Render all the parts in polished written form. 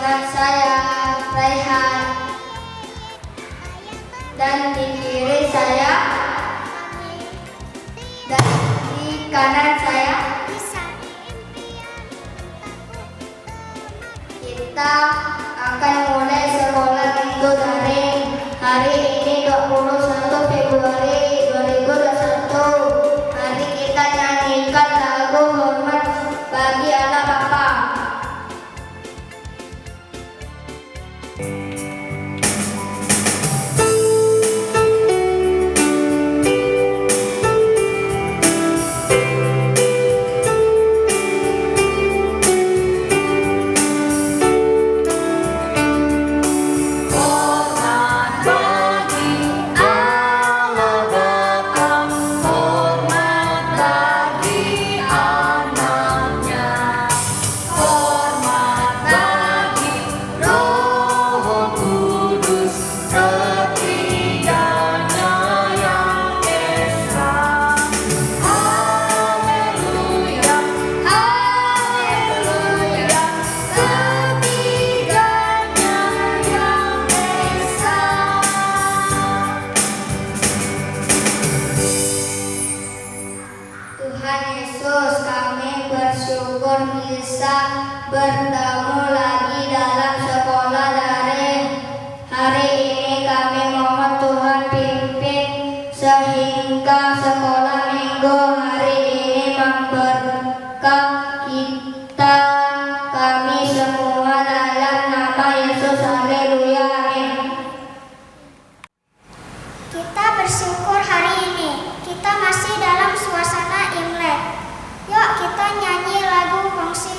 Dengan saya Raihan. Dan di kiri saya dan di kanan saya. Kita akan mulai sekolah minggu daring hari ini 21 Februari 2021. Mari kita nyanyikan lagu Hormat Bagi Allah Bapa. Bisa bertemu lagi dalam sekolah daring. Hari ini kami mohon Tuhan pimpin sehingga sekolah minggu hari ini memberkah kita kami semua dalam nama Yesus. Haleluya, amin. Kita bersyukur hari ini kita masih dalam suasana Imlek. Yuk kita nyanyi lagu kongsi.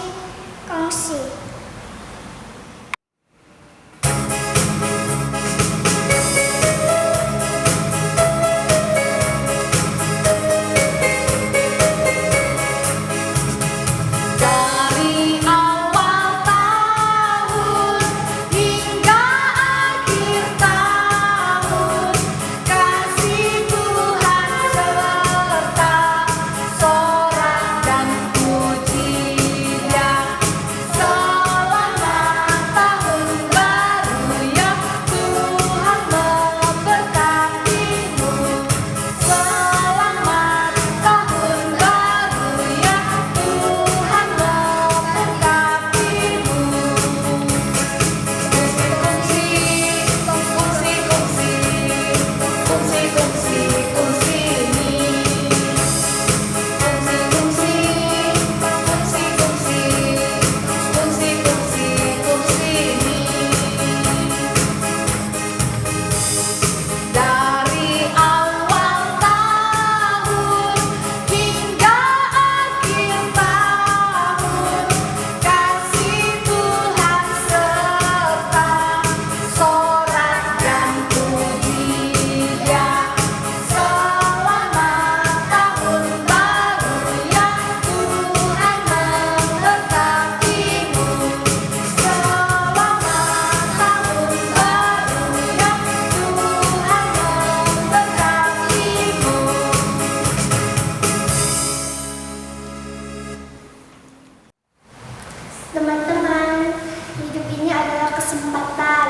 Teman-teman, hidup ini adalah kesempatan.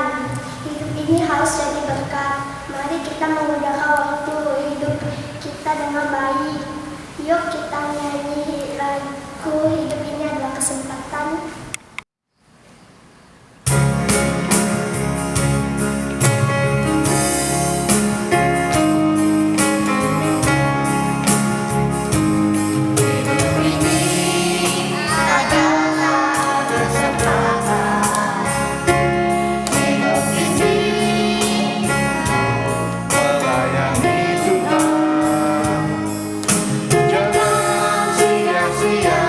Hidup ini harus jadi berkat. Mari kita menggunakan waktu hidup kita dengan baik. Yuk kita nyanyi lagu hidup ini adalah kesempatan. Jangan sia-sia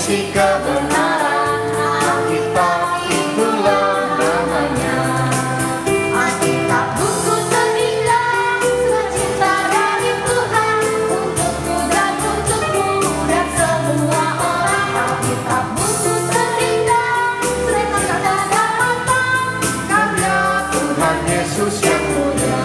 berisi kebenaran, Alkitab itulah namanya. Alkitab buku terindah, surat cinta dari Tuhan untukku dan untukmu dan semua orang. Alkitab buku terindah, surat cinta keselamatan karya Tuhan Yesus yang mulia.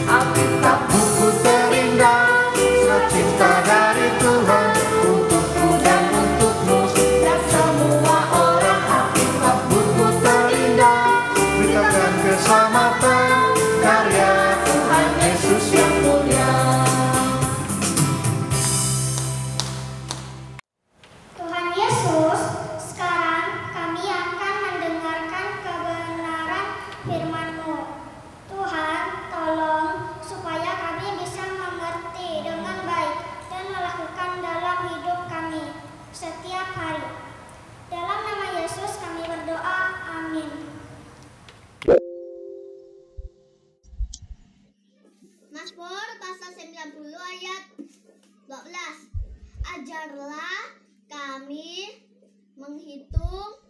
Alkitab Buku terindah, surat cinta dari Tuhan untukku dan untukmu dan semua orang. Alkitab buku terindah, beritakan keselamatan karya Tuhan Yesus yang mulia. Tuhan Yesus, sekarang kami akan mendengarkan kebenaran firman-Mu. Tuhan, tolong supaya kami bisa mengerti dengan baik dan melakukan dalam hidup kami setiap hari. Dalam nama Yesus kami berdoa, amin. Mazmur pasal 90 ayat 12. Ajarlah kami menghitung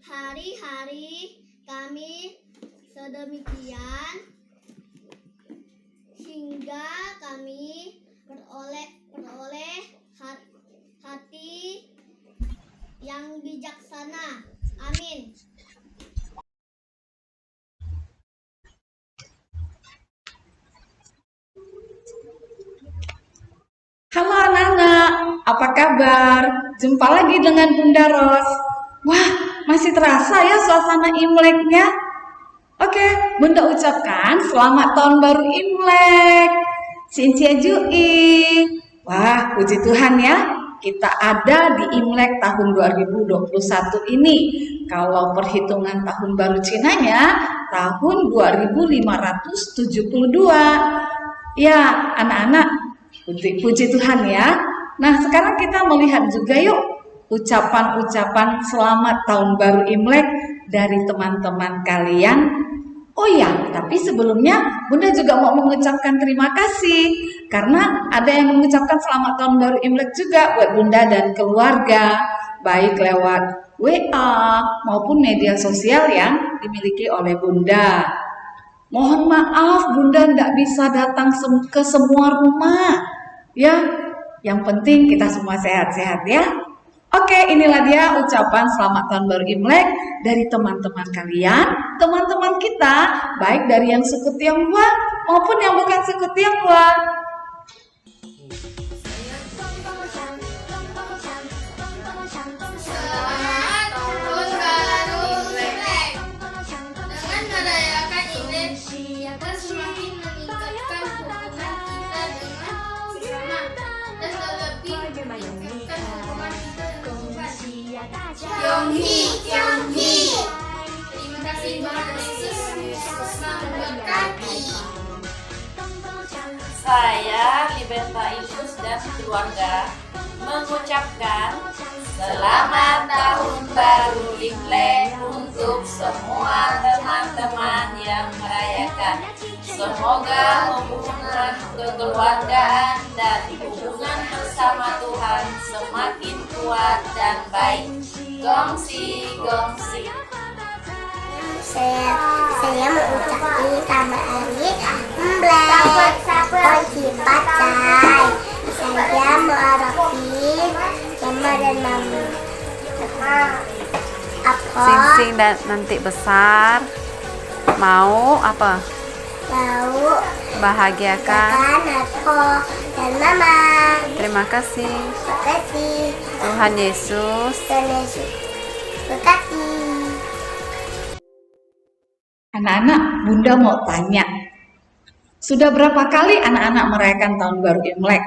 hari-hari kami sedemikian hingga kami beroleh hati yang bijaksana. Amin. Halo anak-anak, apa kabar? Jumpa lagi dengan Bunda Ros. Wah, masih terasa ya suasana Imleknya? Oke, Bunda ucapkan selamat tahun baru Imlek. Cincia Jui. Wah, puji Tuhan ya, kita ada di Imlek tahun 2021 ini. Kalau perhitungan tahun baru Cinanya, tahun 2572. Ya, anak-anak, puji Tuhan ya. Nah, sekarang kita melihat juga yuk ucapan-ucapan selamat tahun baru Imlek dari teman-teman kalian. Oh ya, tapi sebelumnya Bunda juga mau mengucapkan terima kasih karena ada yang mengucapkan selamat tahun baru Imlek juga buat Bunda dan keluarga, baik lewat WA maupun media sosial yang dimiliki oleh Bunda. Mohon maaf Bunda tidak bisa datang ke semua rumah. Ya, yang penting kita semua sehat-sehat ya. Oke, inilah dia ucapan selamat tahun baru Imlek dari teman-teman kalian, teman-teman kita, baik dari yang suku Tionghoa maupun yang bukan suku Tionghoa. Selamat tahun baru Imlek. Dengan merayakan Imlek, kita semakin meningkatkan hubungan kita dengan sesama dan terlebih meningkatkan hubungan kita dengan Tuhan. Yonghi, Yonghi. Terima kasih Tuhan Yesus, Yesus memberkati. Saya, Liberta Isus dan keluarga mengucapkan selamat tahun baru Imlek untuk semua teman-teman yang merayakan. Semoga hubungan kekeluargaan dan hubungan bersama Tuhan semakin kuat dan baik. Gongsi, gongsi. Saya mengucapkan selamat hari Imlek. Kunci pacai. Saya mengharapkan mama dan mama. Apa? Sing-sing dan nanti besar. Mau apa? Tahu Bahagiakan. kan aku dan mama. Terima kasih. Terima kasih. Tuhan Yesus. Tuhan Yesus berkati. Anak-anak, Bunda mau tanya. Sudah berapa kali anak-anak merayakan tahun baru Imlek?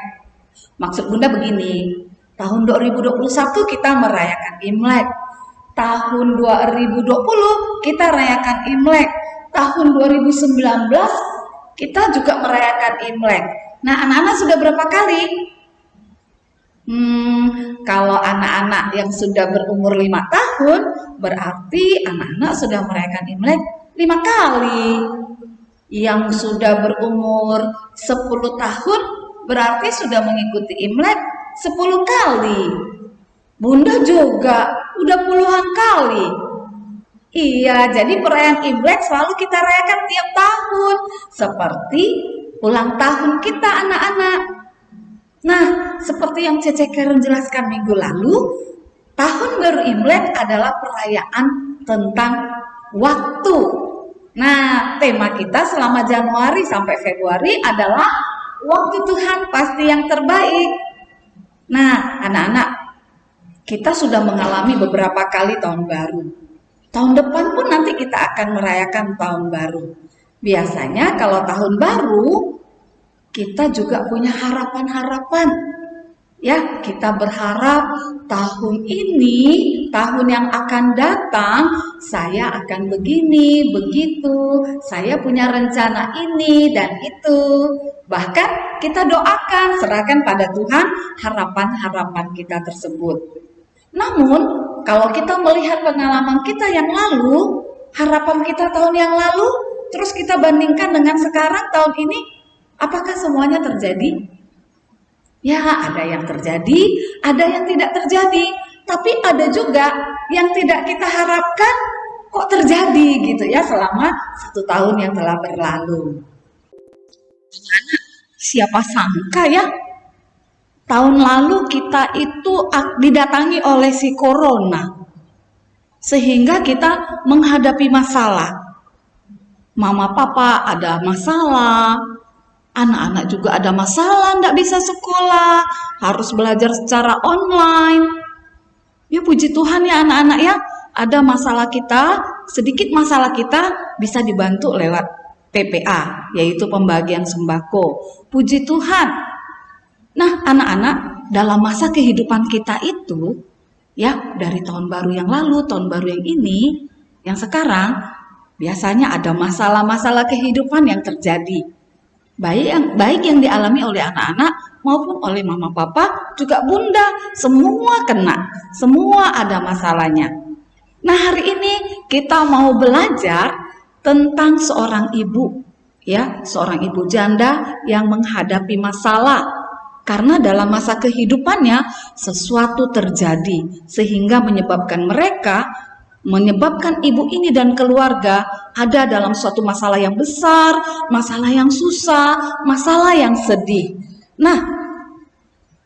Maksud Bunda begini, tahun 2021 kita merayakan Imlek. Tahun 2020 kita rayakan Imlek. Tahun 2019 kita juga merayakan Imlek. Nah, anak-anak sudah berapa kali? Kalau anak-anak yang sudah berumur 5 tahun, berarti anak-anak sudah merayakan Imlek 5 kali. Yang sudah berumur 10 tahun, berarti sudah mengikuti Imlek 10 kali. Bunda juga udah puluhan kali. Iya, jadi perayaan Imlek selalu kita rayakan tiap tahun, seperti ulang tahun kita anak-anak. Nah, seperti yang Cece Karen jelaskan minggu lalu, tahun baru Imlek adalah perayaan tentang waktu. Nah, tema kita selama Januari sampai Februari adalah waktu Tuhan pasti yang terbaik. Nah, anak-anak, kita sudah mengalami beberapa kali tahun baru. Tahun depan pun nanti kita akan merayakan tahun baru. Biasanya kalau tahun baru, kita juga punya harapan-harapan. Ya, kita berharap tahun ini, tahun yang akan datang, saya akan begini, begitu, saya punya rencana ini dan itu. Bahkan kita doakan, serahkan pada Tuhan harapan-harapan kita tersebut. Namun, kalau kita melihat pengalaman kita yang lalu, harapan kita tahun yang lalu, terus kita bandingkan dengan sekarang tahun ini, apakah semuanya terjadi? Ya, ada yang terjadi, ada yang tidak terjadi. Tapi ada juga yang tidak kita harapkan kok terjadi gitu ya selama 1 tahun yang telah berlalu. Siapa sangka ya, tahun lalu kita itu didatangi oleh si corona. Sehingga kita menghadapi masalah. Mama papa ada masalah, anak-anak juga ada masalah, tidak bisa sekolah, harus belajar secara online. Ya puji Tuhan ya anak-anak ya, ada masalah kita, sedikit masalah kita bisa dibantu lewat PPA, yaitu pembagian sembako. Puji Tuhan. Nah anak-anak, dalam masa kehidupan kita itu, ya dari tahun baru yang lalu, tahun baru yang ini, yang sekarang, biasanya ada masalah-masalah kehidupan yang terjadi. Baik yang dialami oleh anak-anak maupun oleh mama papa, juga bunda, semua kena, semua ada masalahnya. Nah hari ini kita mau belajar tentang seorang ibu, ya seorang ibu janda yang menghadapi masalah. Karena dalam masa kehidupannya sesuatu terjadi sehingga menyebabkan ibu ini dan keluarga ada dalam suatu masalah yang besar, masalah yang susah, masalah yang sedih. Nah,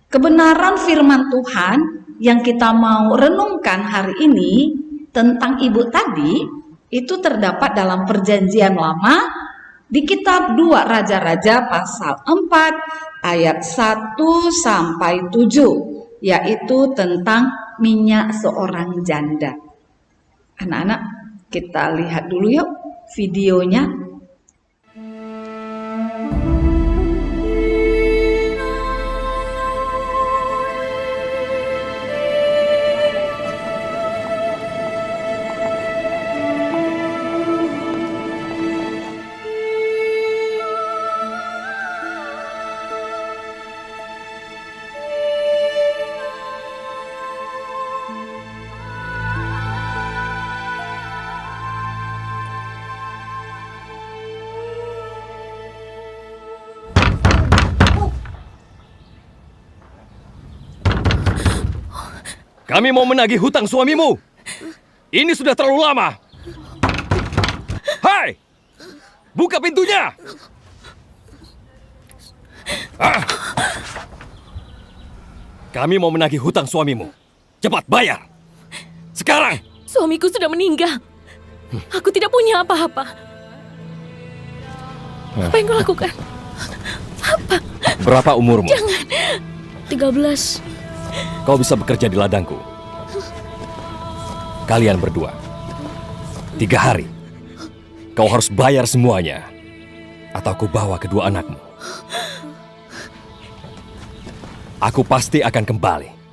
kebenaran firman Tuhan yang kita mau renungkan hari ini tentang ibu tadi itu terdapat dalam Perjanjian Lama di kitab 2 Raja-Raja pasal 4 ayat 1 sampai 7, yaitu tentang minyak seorang janda. Anak-anak, kita lihat dulu yuk videonya. Kami mau menagih hutang suamimu. Ini sudah terlalu lama. Hai! Buka pintunya! Kami mau menagih hutang suamimu. Cepat bayar! Sekarang! Suamiku sudah meninggal. Aku tidak punya apa-apa. Apa yang kau lakukan? Apa? Berapa umurmu? Jangan. 13. Kau bisa bekerja di ladangku. Kalian berdua 3 hari. Kau harus bayar semuanya, atau aku bawa kedua anakmu. Aku pasti akan kembali.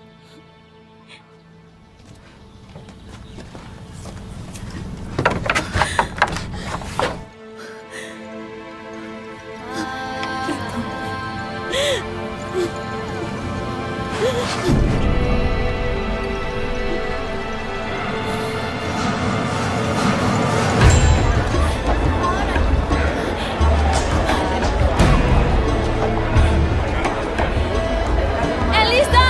Elisa!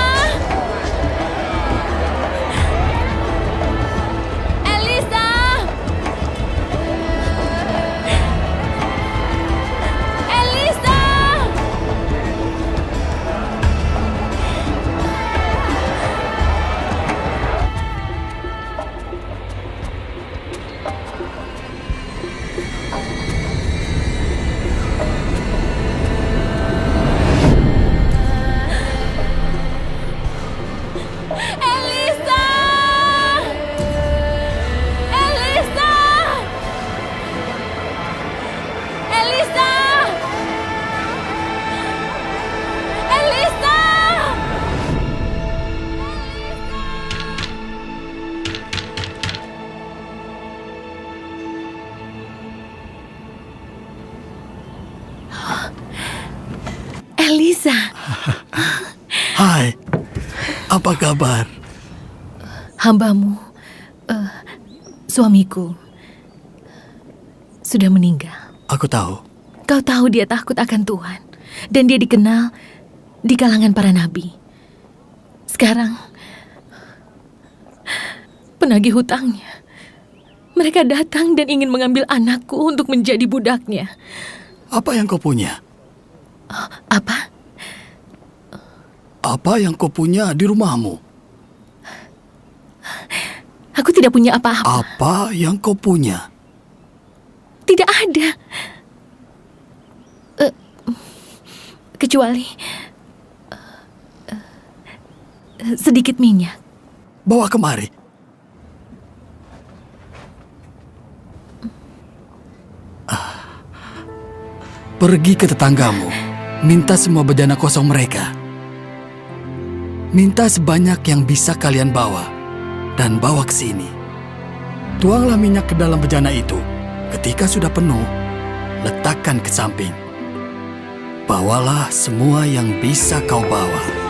Elisa! Elisa! Elisa! Elisa! Elisa, Hai, apa kabar? hambamu, suamiku, sudah meninggal. Aku tahu. Kau tahu dia takut akan Tuhan, dan dia dikenal di kalangan para nabi. Sekarang, penagih hutangnya, mereka datang dan ingin mengambil anakku untuk menjadi budaknya. Apa yang kau punya? Apa? Apa yang kau punya di rumahmu? Aku tidak punya apa-apa. Apa yang kau punya? Tidak ada. Kecuali sedikit minyak. Bawa kemari. Pergi ke tetanggamu. Minta semua bejana kosong mereka. Minta sebanyak yang bisa kalian bawa. Dan bawa ke sini. Tuanglah minyak ke dalam bejana itu. Ketika sudah penuh, letakkan ke samping. Bawalah semua yang bisa kau bawa.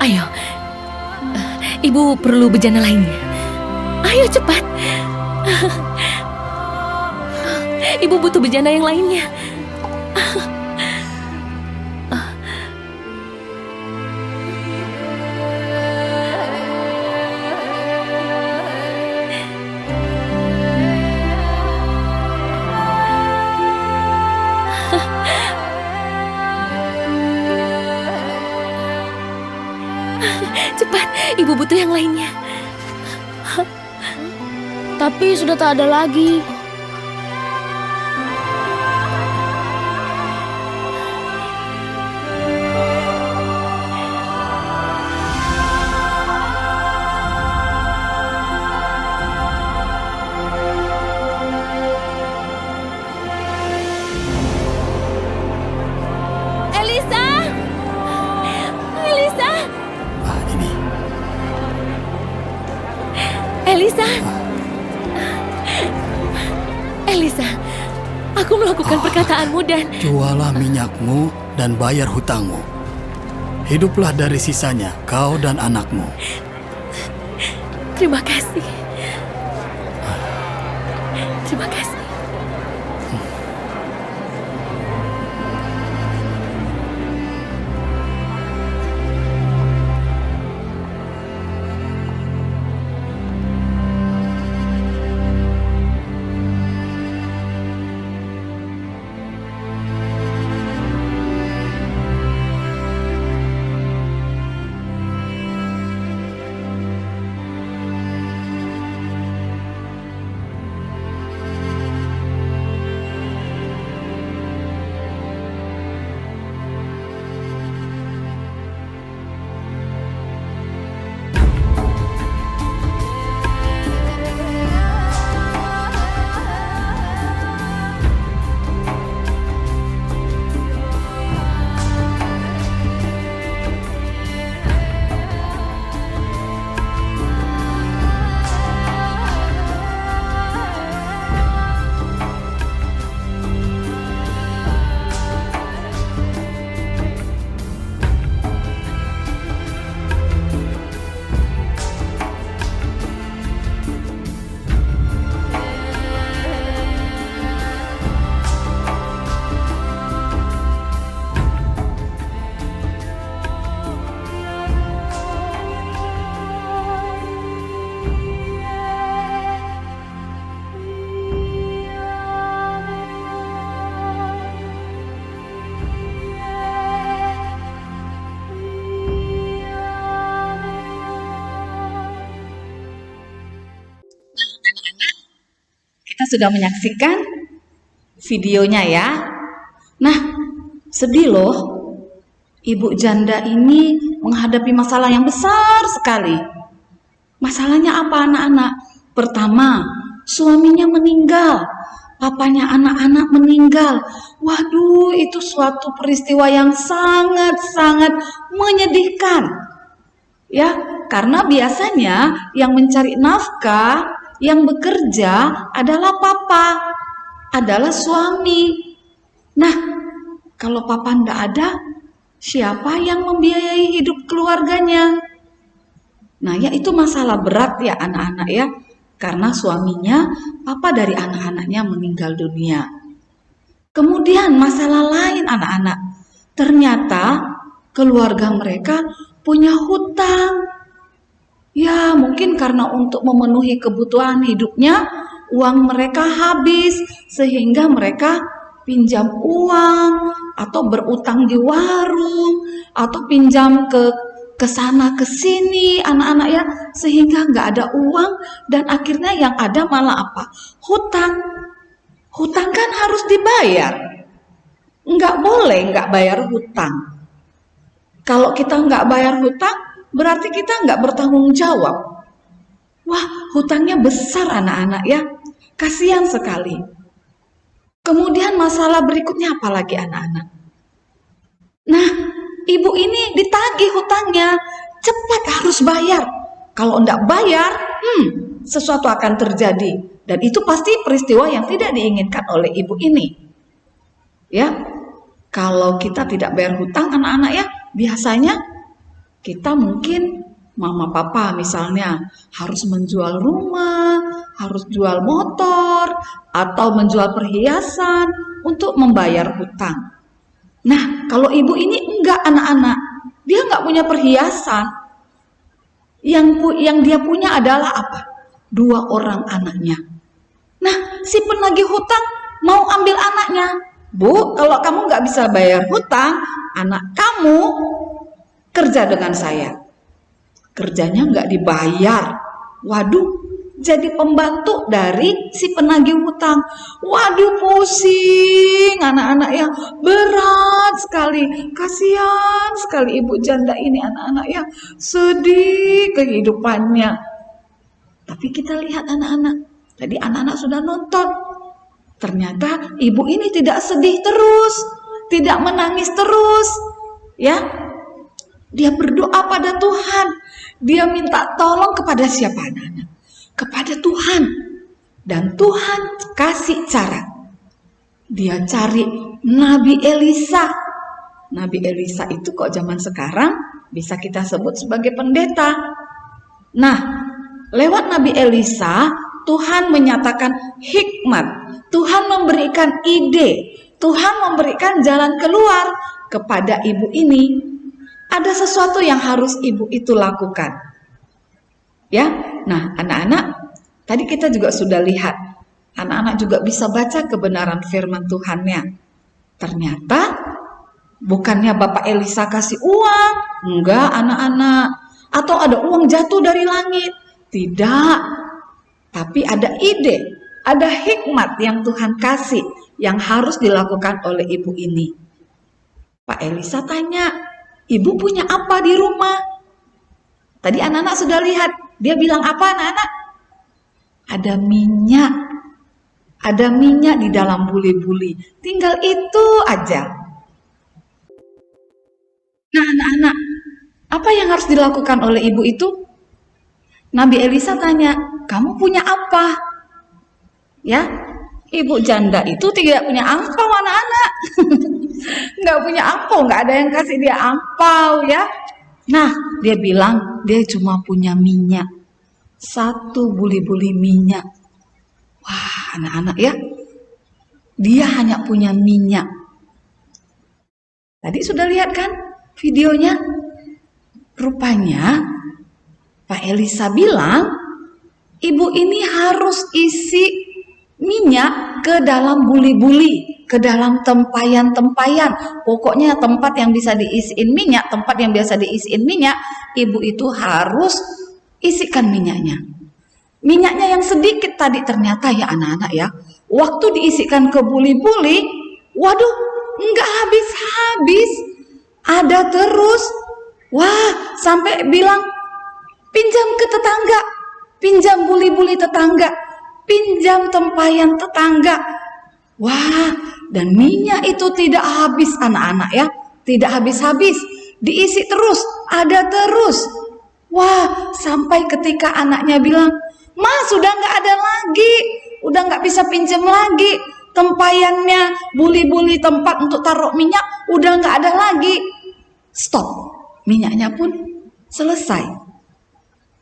Ayo, ibu perlu bejana lainnya. Ayo cepat. Ibu butuh bejana yang lainnya. Cepat, ibu butuh yang lainnya. Tapi sudah tak ada lagi. Elisa! Elisa! Ini. Elisa! Elisa, aku melakukan perkataanmu dan... Jualah minyakmu dan bayar hutangmu. Hiduplah dari sisanya, kau dan anakmu. Terima kasih. Terima kasih. sudah menyaksikan videonya ya. Nah, sedih loh. Ibu janda ini menghadapi masalah yang besar sekali. Masalahnya apa anak-anak? Pertama, suaminya meninggal. Papanya anak-anak meninggal. Waduh, itu suatu peristiwa yang sangat-sangat menyedihkan. Ya, karena biasanya yang mencari nafkah, yang bekerja adalah papa, adalah suami. Nah, kalau papa ndak ada, siapa yang membiayai hidup keluarganya? Nah, ya itu masalah berat ya anak-anak ya. Karena suaminya, papa dari anak-anaknya meninggal dunia. Kemudian masalah lain anak-anak. Ternyata keluarga mereka punya hutang. Ya, mungkin karena untuk memenuhi kebutuhan hidupnya, uang mereka habis. Sehingga mereka pinjam uang, atau berutang di warung, atau pinjam ke sana ke sini anak-anak ya, sehingga nggak ada uang dan akhirnya yang ada malah apa? Hutang. Hutang kan harus dibayar. Nggak boleh nggak bayar hutang. Kalau kita nggak bayar hutang, berarti kita nggak bertanggung jawab. Wah, hutangnya besar anak-anak ya. Kasihan sekali. Kemudian masalah berikutnya apa lagi anak-anak? Nah, ibu ini ditagih hutangnya, cepat harus bayar. Kalau enggak bayar, sesuatu akan terjadi. Dan itu pasti peristiwa yang tidak diinginkan oleh ibu ini. Ya, kalau kita tidak bayar hutang anak-anak ya, biasanya kita mungkin mama papa misalnya harus menjual rumah, harus jual motor, atau menjual perhiasan untuk membayar hutang. Nah, kalau ibu ini enggak anak-anak, dia enggak punya perhiasan. Yang dia punya adalah apa? 2 orang anaknya. Nah, si penagih hutang mau ambil anaknya. Bu, kalau kamu enggak bisa bayar hutang, anak kamu kerja dengan saya. Kerjanya enggak dibayar. Waduh, jadi pembantu dari si penagih hutang. Waduh, pusing anak-anak ya, berat sekali. Kasihan sekali ibu janda ini anak-anak ya, sedih kehidupannya. Tapi kita lihat anak-anak, tadi anak-anak sudah nonton. Ternyata ibu ini tidak sedih terus, tidak menangis terus, ya. Dia berdoa pada Tuhan. Dia minta tolong kepada siapa anak-anak? Kepada Tuhan. Dan Tuhan kasih cara. Dia cari Nabi Elisa. Nabi Elisa itu kok zaman sekarang bisa kita sebut sebagai pendeta. Nah, lewat Nabi Elisa, Tuhan menyatakan hikmat. Tuhan memberikan ide. Tuhan memberikan jalan keluar kepada ibu ini. Ada sesuatu yang harus ibu itu lakukan. Ya, nah anak-anak, tadi kita juga sudah lihat. Anak-anak juga bisa baca kebenaran firman Tuhannya. Ternyata bukannya Bapak Elisa kasih uang, enggak anak-anak. Atau ada uang jatuh dari langit. Tidak. Tapi ada ide, ada hikmat yang Tuhan kasih yang harus dilakukan oleh ibu ini. Pak Elisa tanya, ibu punya apa di rumah? Tadi anak-anak sudah lihat, dia bilang apa anak-anak? Ada minyak. Ada minyak di dalam buli-buli. Tinggal itu aja. Nah anak-anak, apa yang harus dilakukan oleh ibu itu? Nabi Elisa tanya, kamu punya apa? Ya, ibu janda itu tidak punya angpau anak-anak. Nggak punya angpau, nggak ada yang kasih dia angpau ya. Nah, dia bilang dia cuma punya minyak. 1 buli-buli minyak. Wah, anak-anak ya. Dia hanya punya minyak. Tadi sudah lihat kan videonya? Rupanya Pak Elisa bilang, ibu ini harus isi minyak ke dalam buli-buli, ke dalam tempayan-tempayan. Pokoknya tempat yang bisa diisiin minyak, tempat yang biasa diisiin minyak, ibu itu harus isikan minyaknya. Minyaknya yang sedikit tadi ternyata ya anak-anak ya, waktu diisikan ke buli-buli, waduh, nggak habis-habis. Ada terus. Wah, sampai bilang, pinjam ke tetangga, pinjam buli-buli tetangga, pinjam tempayan tetangga. Wah, dan minyak itu tidak habis anak-anak ya, tidak habis-habis, diisi terus, ada terus. Wah, sampai ketika anaknya bilang, "Ma, sudah nggak ada lagi, udah nggak bisa pinjam lagi, tempayannya, buli-buli tempat untuk taruh minyak, udah nggak ada lagi." Stop, minyaknya pun selesai.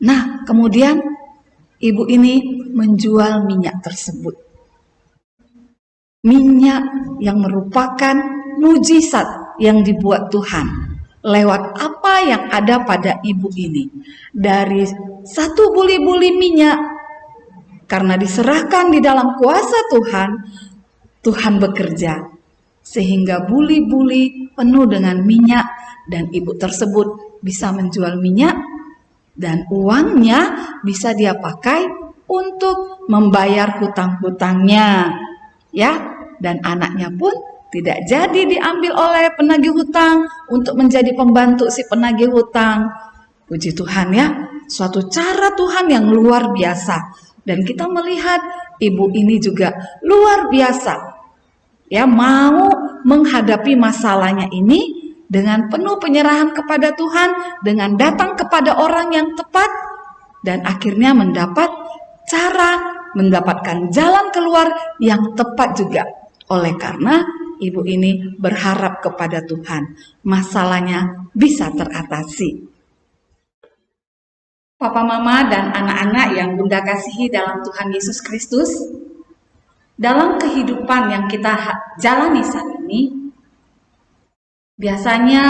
Nah, kemudian ibu ini menjual minyak tersebut. Minyak yang merupakan mujizat yang dibuat Tuhan lewat apa yang ada pada ibu ini. Dari satu buli-buli minyak, karena diserahkan di dalam kuasa Tuhan, Tuhan bekerja sehingga buli-buli penuh dengan minyak, dan ibu tersebut bisa menjual minyak dan uangnya bisa dia pakai untuk membayar hutang-hutangnya, ya. Dan anaknya pun tidak jadi diambil oleh penagih hutang untuk menjadi pembantu si penagih hutang. Puji Tuhan ya, suatu cara Tuhan yang luar biasa. Dan kita melihat ibu ini juga luar biasa. Ya, mau menghadapi masalahnya ini dengan penuh penyerahan kepada Tuhan, dengan datang kepada orang yang tepat, dan akhirnya mendapat cara, mendapatkan jalan keluar yang tepat juga. Oleh karena ibu ini berharap kepada Tuhan, masalahnya bisa teratasi. Papa, Mama, dan anak-anak yang Bunda kasihi dalam Tuhan Yesus Kristus, dalam kehidupan yang kita jalani saat ini, biasanya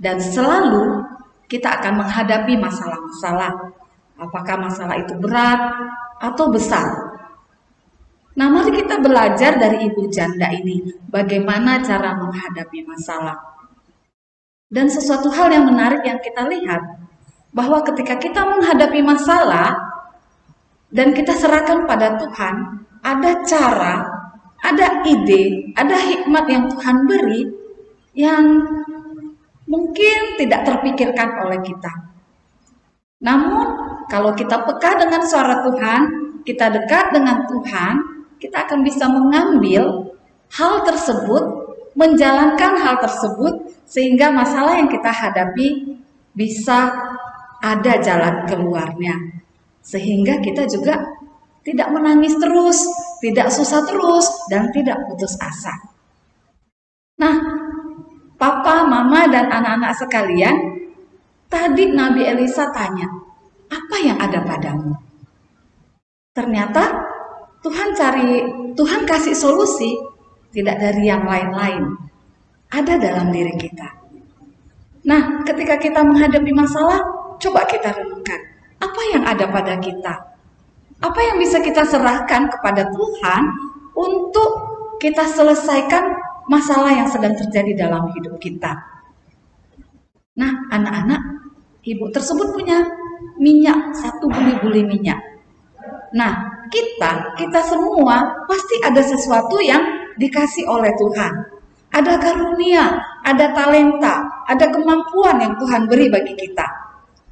dan selalu kita akan menghadapi masalah-masalah. Apakah masalah itu berat atau besar? Nah, mari kita belajar dari ibu janda ini bagaimana cara menghadapi masalah. Dan sesuatu hal yang menarik yang kita lihat, bahwa ketika kita menghadapi masalah dan kita serahkan pada Tuhan, ada cara, ada ide, ada hikmat yang Tuhan beri yang mungkin tidak terpikirkan oleh kita. Namun, kalau kita peka dengan suara Tuhan, kita dekat dengan Tuhan, kita akan bisa mengambil hal tersebut, menjalankan hal tersebut, sehingga masalah yang kita hadapi bisa ada jalan keluarnya. Sehingga kita juga tidak menangis terus, tidak susah terus, dan tidak putus asa. Nah, Papa, Mama, dan anak-anak sekalian, tadi Nabi Elisa tanya, apa yang ada padamu? Ternyata Tuhan kasih solusi tidak dari yang lain-lain, ada dalam diri kita. Nah, ketika kita menghadapi masalah, coba kita renungkan, apa yang ada pada kita? Apa yang bisa kita serahkan kepada Tuhan untuk kita selesaikan masalah yang sedang terjadi dalam hidup kita? Nah, anak-anak, ibu tersebut punya minyak, satu buli-buli minyak. Nah, kita semua pasti ada sesuatu yang dikasih oleh Tuhan. Ada karunia, ada talenta, ada kemampuan yang Tuhan beri bagi kita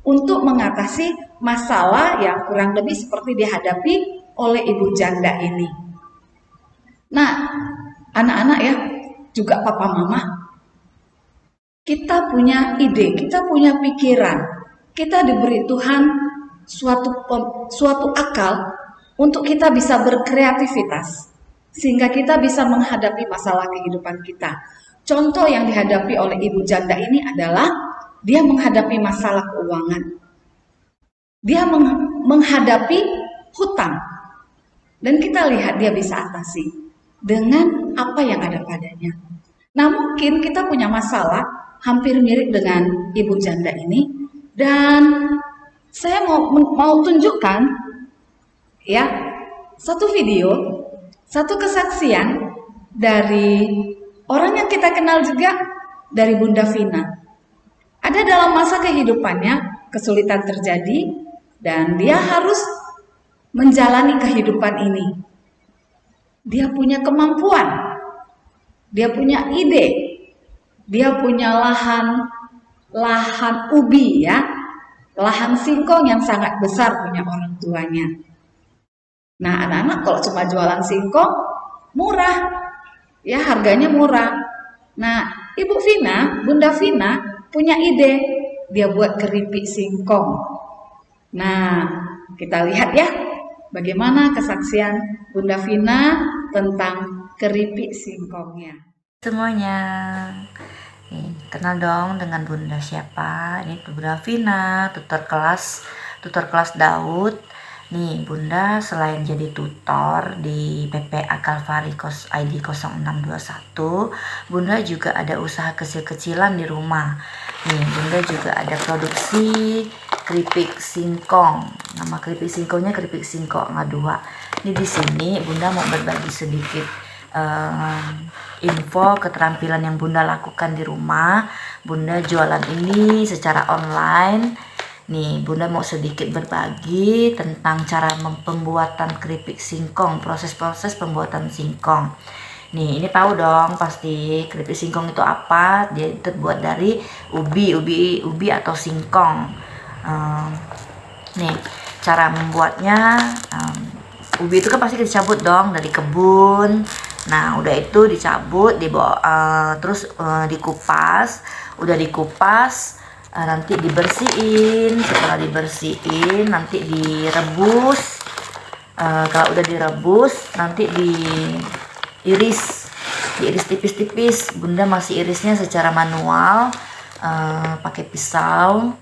untuk mengatasi masalah yang kurang lebih seperti dihadapi oleh ibu janda ini. Nah, anak-anak ya, juga papa mama, kita punya ide, kita punya pikiran, kita diberi Tuhan suatu akal untuk kita bisa berkreativitas, sehingga kita bisa menghadapi masalah kehidupan kita. Contoh yang dihadapi oleh ibu janda ini adalah dia menghadapi masalah keuangan. Dia menghadapi hutang. Dan kita lihat dia bisa atasi dengan apa yang ada padanya. Nah, mungkin kita punya masalah hampir mirip dengan ibu janda ini. Dan saya mau tunjukkan ya satu video, satu kesaksian dari orang yang kita kenal juga, dari Bunda Vina. Ada dalam masa kehidupannya kesulitan terjadi dan dia harus menjalani kehidupan ini. Dia punya kemampuan, dia punya ide, dia punya lahan ubi ya, lahan singkong yang sangat besar punya orang tuanya. Nah, anak-anak kalau cuma jualan singkong murah, ya harganya murah. Nah, Ibu Vina, Bunda Vina punya ide, dia buat keripik singkong. Nah, kita lihat ya, bagaimana kesaksian Bunda Vina tentang keripik singkongnya. Semuanya, nih, kenal dong dengan Bunda siapa? Ini Bunda Vina, tutor kelas Daud. Nih, Bunda selain jadi tutor di PPA Kalvari ID 0621, Bunda juga ada usaha kecil-kecilan di rumah. Nih, Bunda juga ada produksi keripik singkong. Nama keripik singkongnya keripik singkong ngadua. Ini di sini Bunda mau berbagi sedikit info keterampilan yang Bunda lakukan di rumah. Bunda jualan ini secara online. Nih, Bunda mau sedikit berbagi tentang cara pembuatan keripik singkong, proses-proses pembuatan singkong. Nih, ini tahu dong pasti keripik singkong itu apa? Dia terbuat dari ubi atau singkong. Nih, cara membuatnya, ubi itu kan pasti dicabut dong dari kebun. Nah, udah itu dicabut, dibawa, terus dikupas. Udah dikupas, nanti dibersihin. Setelah dibersihin, nanti direbus. Kalau udah direbus, nanti diiris tipis-tipis. Bunda masih irisnya secara manual, pakai pisau.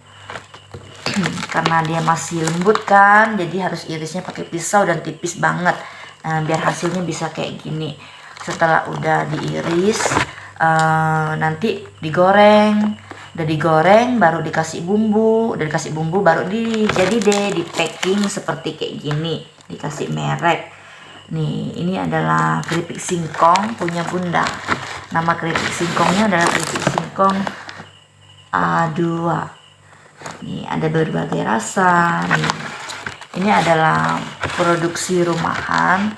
Karena dia masih lembut kan, jadi harus irisnya pakai pisau dan tipis banget, biar hasilnya bisa kayak gini. Setelah udah diiris, nanti digoreng. Udah digoreng baru dikasih bumbu, baru jadi deh di packing seperti kayak gini, dikasih merek. Nih, ini adalah keripik singkong punya Bunda. Nama keripik singkongnya adalah keripik singkong A2. Nih, ada berbagai rasa. Nih, ini adalah produksi rumahan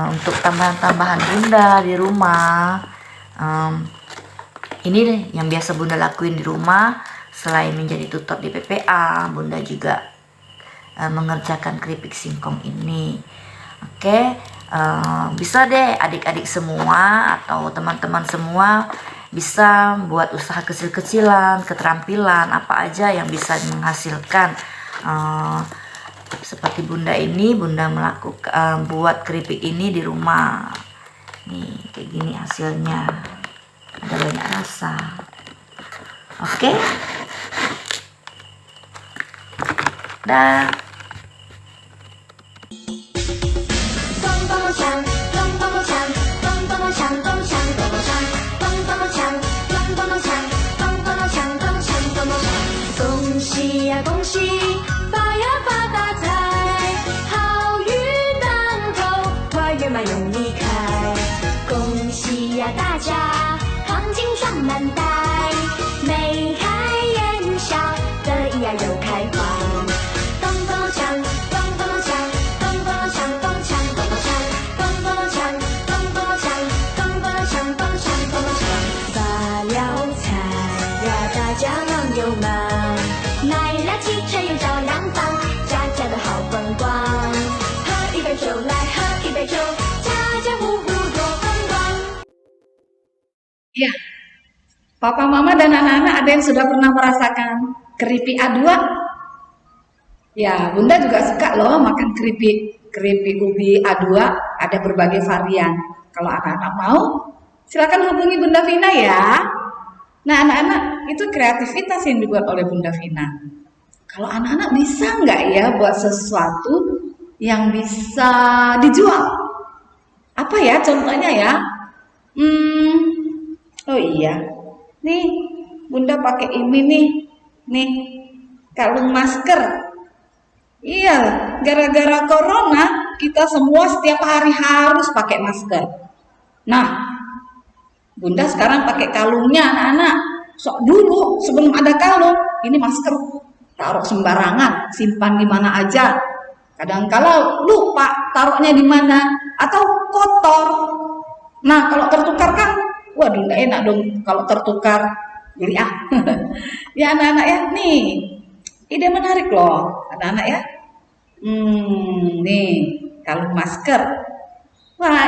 untuk tambahan-tambahan Bunda di rumah. Ini deh yang biasa Bunda lakuin di rumah. Selain menjadi tutor di PPA, Bunda juga mengerjakan keripik singkong ini. Oke, bisa deh adik-adik semua atau teman-teman semua bisa buat usaha kecil-kecilan, keterampilan apa aja yang bisa menghasilkan. Seperti Bunda ini, Bunda melakukan buat keripik ini di rumah. Nih, kayak gini hasilnya. Ada banyak rasa. Oke. Dah. Ya, Papa, Mama, dan anak-anak ada yang sudah pernah merasakan keripik A2? Ya, Bunda juga suka loh makan keripik ubi A2, ada berbagai varian. Kalau anak-anak mau, silakan hubungi Bunda Vina ya. Nah, anak-anak, itu kreativitas yang dibuat oleh Bunda Vina. Kalau anak-anak bisa nggak ya buat sesuatu yang bisa dijual? Apa ya contohnya ya? Oh iya, nih Bunda pakai ini nih kalung masker. Iya, gara-gara corona kita semua setiap hari harus pakai masker. Nah, Bunda sekarang pakai kalungnya anak-anak. Sok dulu sebelum ada kalung, ini masker taruh sembarangan, simpan di mana aja. Kadang-kala lupa taruhnya di mana atau kotor. Nah, kalau tertukar kan, waduh nggak enak dong kalau tertukar. Jadi ya anak-anak ya, nih ide menarik loh anak-anak ya. Nih kalung masker. Wah,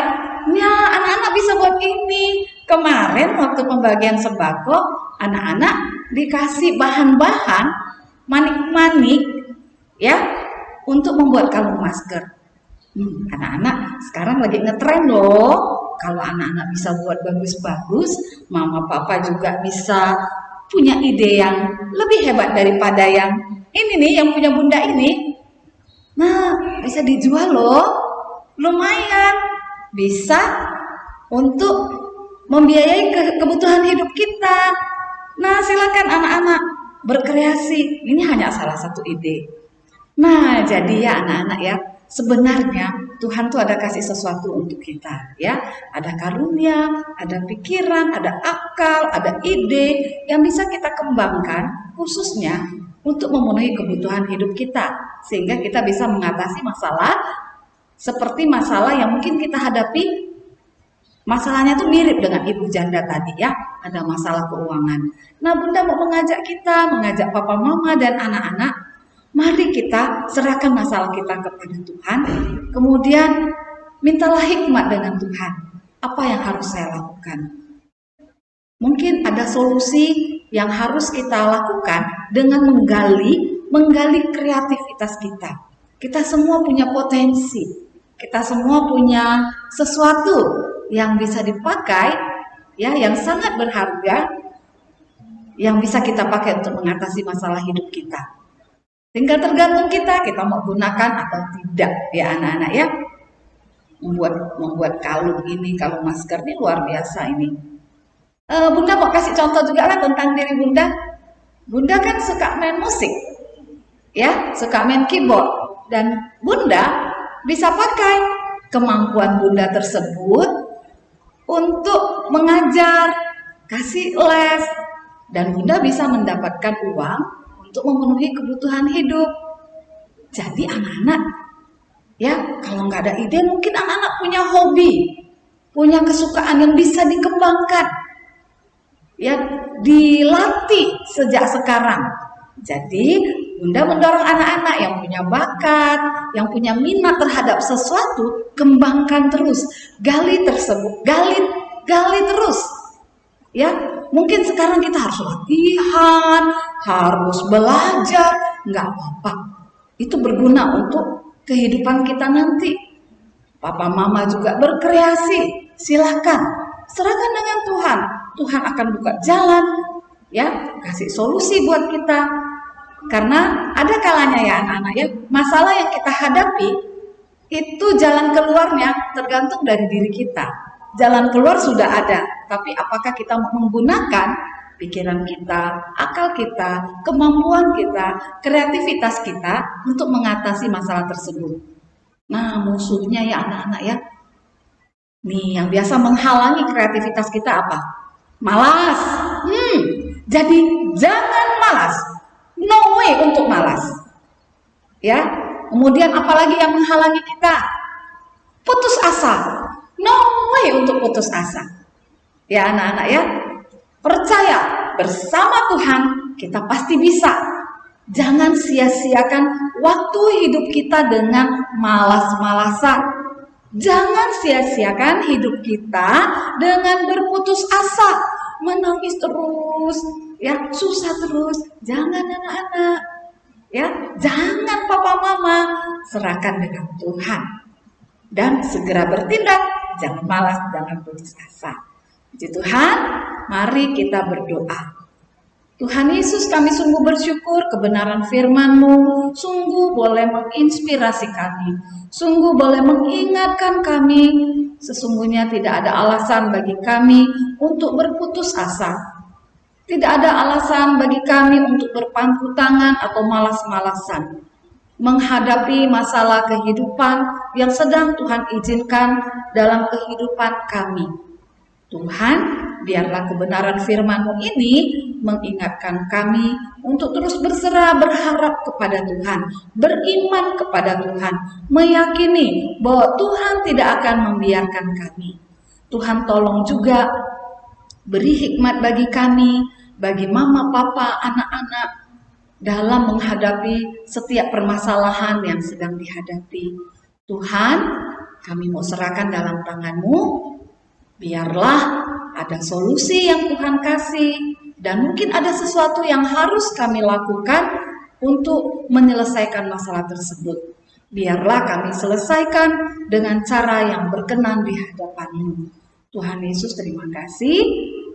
ya anak-anak bisa buat ini. Kemarin waktu pembagian sembako, anak-anak dikasih bahan-bahan manik-manik ya untuk membuat kalung masker. Anak-anak sekarang lagi ngetren loh. Kalau anak-anak bisa buat bagus-bagus, mama papa juga bisa punya ide yang lebih hebat daripada yang ini nih, yang punya bunda ini. Nah, bisa dijual loh. Lumayan. Bisa untuk membiayai kebutuhan hidup kita. Nah, silakan anak-anak berkreasi. Ini hanya salah satu ide. Nah, jadi ya anak-anak ya, sebenarnya Tuhan tuh ada kasih sesuatu untuk kita ya. Ada karunia, ada pikiran, ada akal, ada ide yang bisa kita kembangkan khususnya untuk memenuhi kebutuhan hidup kita. Sehingga kita bisa mengatasi masalah seperti masalah yang mungkin kita hadapi. Masalahnya tuh mirip dengan ibu janda tadi ya, ada masalah keuangan. Nah, Bunda mau mengajak kita, mengajak papa mama dan anak-anak, mari kita serahkan masalah kita kepada Tuhan, kemudian mintalah hikmat dengan Tuhan. Apa yang harus saya lakukan? Mungkin ada solusi yang harus kita lakukan dengan menggali kreativitas kita. Kita semua punya potensi, kita semua punya sesuatu yang bisa dipakai, ya, yang sangat berharga, yang bisa kita pakai untuk mengatasi masalah hidup kita. Tinggal tergantung kita mau gunakan atau tidak, ya anak-anak ya. Membuat kalung ini, kalung masker ini luar biasa ini. Bunda mau kasih contoh juga lah tentang diri Bunda. Bunda kan suka main musik, ya, suka main keyboard, dan Bunda bisa pakai kemampuan Bunda tersebut untuk mengajar, kasih les, dan Bunda bisa mendapatkan uang untuk memenuhi kebutuhan hidup. Jadi anak-anak, ya kalau nggak ada ide, mungkin anak-anak punya hobi, punya kesukaan yang bisa dikembangkan, ya dilatih sejak sekarang. Jadi Bunda mendorong anak-anak yang punya bakat, yang punya minat terhadap sesuatu, kembangkan terus, gali tersebut, gali terus. Ya, mungkin sekarang kita harus latihan, harus belajar, nggak apa-apa. Itu berguna untuk kehidupan kita nanti. Papa mama juga berkreasi, silakan, serahkan dengan Tuhan. Tuhan akan buka jalan, ya, kasih solusi buat kita. Karena ada kalanya ya anak-anak ya, masalah yang kita hadapi itu jalan keluarnya tergantung dari diri kita. Jalan keluar sudah ada, tapi apakah kita mau menggunakan pikiran kita, akal kita, kemampuan kita, kreativitas kita untuk mengatasi masalah tersebut. Nah, musuhnya ya anak-anak ya, nih yang biasa menghalangi kreativitas kita apa? Malas. Jadi jangan malas. No way untuk malas. Ya. Kemudian apalagi yang menghalangi kita? Putus asa. No way untuk putus asa. Ya anak-anak ya. Percaya bersama Tuhan kita pasti bisa. Jangan sia-siakan waktu hidup kita dengan malas-malasan. Jangan sia-siakan hidup kita dengan berputus asa, menangis terus, ya susah terus. Jangan anak-anak, ya jangan papa mama, serahkan dengan Tuhan dan segera bertindak. Jangan malas, jangan putus asa. Puji Tuhan, mari kita berdoa. Tuhan Yesus, kami sungguh bersyukur kebenaran firman-Mu sungguh boleh menginspirasi kami, sungguh boleh mengingatkan kami. Sesungguhnya tidak ada alasan bagi kami untuk berputus asa. Tidak ada alasan bagi kami untuk berpangku tangan atau malas-malasan menghadapi masalah kehidupan yang sedang Tuhan izinkan dalam kehidupan kami. Tuhan, biarlah kebenaran firman-Mu ini mengingatkan kami untuk terus berserah berharap kepada Tuhan, beriman kepada Tuhan, meyakini bahwa Tuhan tidak akan membiarkan kami. Tuhan tolong juga beri hikmat bagi kami, bagi mama, papa, anak-anak dalam menghadapi setiap permasalahan yang sedang dihadapi. Tuhan, kami mau serahkan dalam tangan-Mu, biarlah ada solusi yang Tuhan kasih, dan mungkin ada sesuatu yang harus kami lakukan untuk menyelesaikan masalah tersebut. Biarlah kami selesaikan dengan cara yang berkenan di hadapan-Mu. Tuhan Yesus, terima kasih,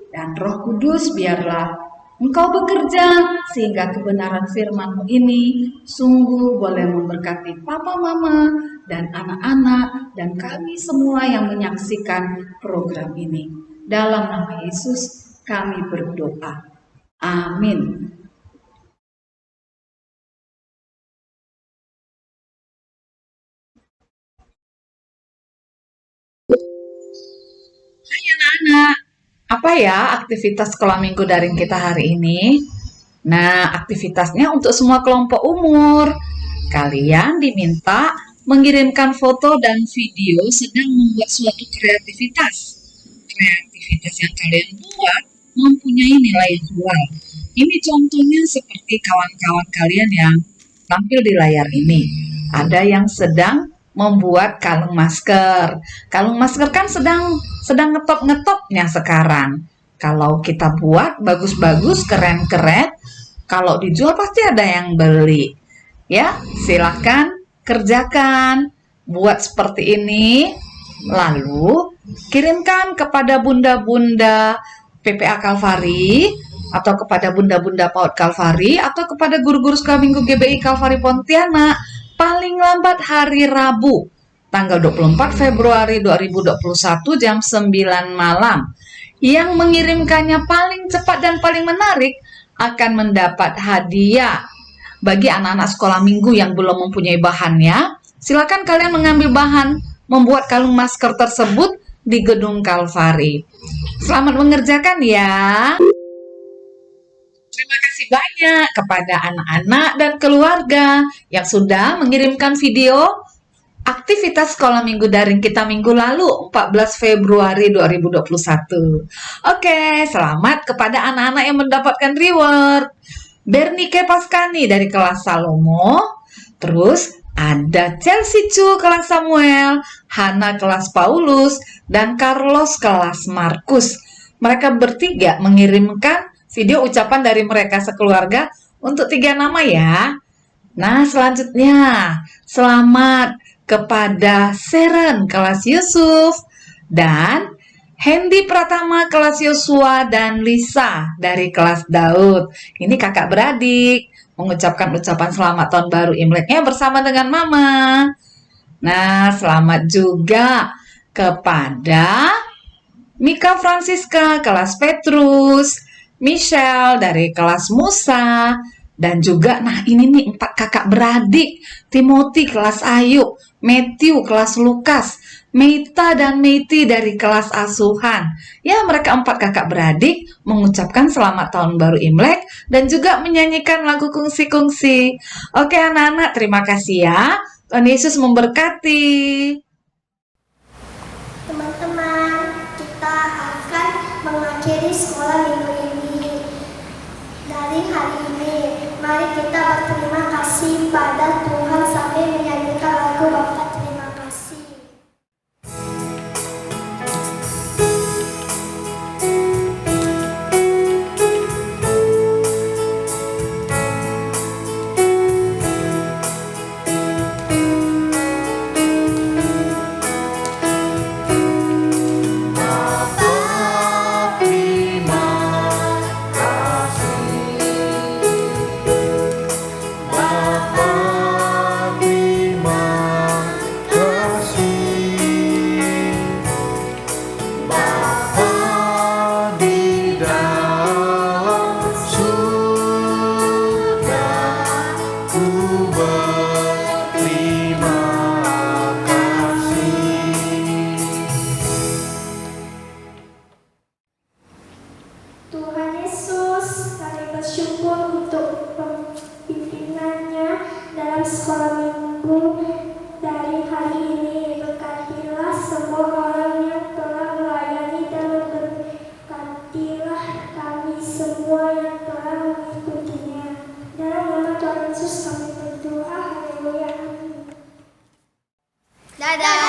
dan Roh Kudus biarlah Engkau bekerja sehingga kebenaran firman-Mu ini sungguh boleh memberkati papa, mama, dan anak-anak, dan kami semua yang menyaksikan program ini. Dalam nama Yesus kami berdoa. Amin. Hai anak-anak, apa ya aktivitas sekolah minggu daring kita hari ini? Nah, aktivitasnya untuk semua kelompok umur. Kalian diminta mengirimkan foto dan video sedang membuat suatu kreativitas. Kreativitas yang kalian buat mempunyai nilai jual. Ini contohnya seperti kawan-kawan kalian yang tampil di layar ini. Ada yang sedang membuat kalung masker. Kalung masker kan sedang ngetop-ngetopnya sekarang. Kalau kita buat bagus-bagus, keren-keren, kalau dijual pasti ada yang beli. Ya, silahkan kerjakan, buat seperti ini, lalu kirimkan kepada bunda-bunda PPA Kalvari, atau kepada bunda-bunda PAUD Kalvari, atau kepada guru-guru sekolah minggu GBI Kalvari Pontianak, paling lambat hari Rabu, tanggal 24 Februari 2021 jam 9 malam. Yang mengirimkannya paling cepat dan paling menarik akan mendapat hadiah. Bagi anak-anak sekolah minggu yang belum mempunyai bahannya, silakan kalian mengambil bahan membuat kalung masker tersebut di gedung Kalvari. Selamat mengerjakan ya. Terima kasih banyak kepada anak-anak dan keluarga yang sudah mengirimkan video aktivitas sekolah minggu daring kita minggu lalu, 14 Februari 2021. Oke, selamat kepada anak-anak yang mendapatkan reward. Bernike Paskani dari kelas Salomo, terus ada Chelsea Chu kelas Samuel, Hana kelas Paulus, dan Carlos kelas Markus. Mereka bertiga mengirimkan video ucapan dari mereka sekeluarga untuk 3 nama ya. Nah, selanjutnya selamat kepada Seren kelas Yusuf dan Hendy Pratama kelas Yosua dan Lisa dari kelas Daud. Ini kakak beradik mengucapkan ucapan selamat tahun baru Imleknya bersama dengan mama. Nah, selamat juga kepada Mika Francisca kelas Petrus, Michelle dari kelas Musa, dan juga nah ini nih 4 kakak beradik, Timothy kelas Ayub, Matthew kelas Lukas, Meita dan Meiti dari kelas Asuhan. Ya, mereka 4 kakak beradik mengucapkan selamat tahun baru Imlek dan juga menyanyikan lagu kungsi-kungsi. Oke anak-anak, terima kasih ya. Tuhan Yesus memberkati. Teman-teman, kita akan mengakhiri sekolah minggu ini. Dari hari ini, mari kita berterima kasih pada Tuhan sambil menyanyikan lagu Bapa Terima Kasih. Bapa sekolah minggu dari hari ini. Berkatilah semua orang yang telah melayani dan memberkatilah kami semua yang telah mengikutinya. Dalam nama Tuhan Yesus kami berdoa. Haleluya. Amin. Dadah.